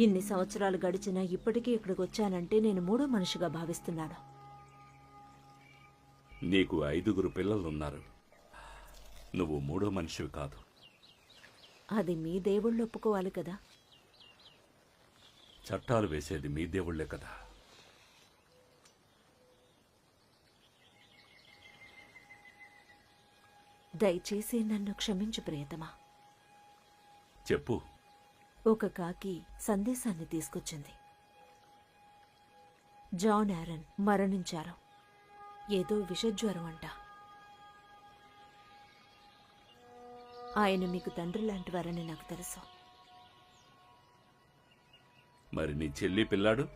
ఇన్ని సంవత్సరాలు గడిచినా ఇప్పటికీ ఇక్కడికి వచ్చానంటే నేను మూడో మనిషిగా భావిస్తున్నాను. నీకు 5 పిల్లలున్నారు. నువ్వు మూడో మనిషివి కాదు. అది మీ దేవుళ్ళు ఒప్పుకోవాలి కదా. చట్టాలు వేసేది మీ దేవుళ్లే కదా. దయచేసి నన్ను క్షమించు ప్రియతమా. చెప్పు. ఒక కాకి సందేశాన్ని తీసుకొచ్చింది. జాన్ ఆరన్ మరణించారు. ఏదో విషజ్వరం అంట. ఆయన మీకు తండ్రి లాంటివారని నాకు తెలుసు. మరి నీ చెల్లి పిల్లాడు?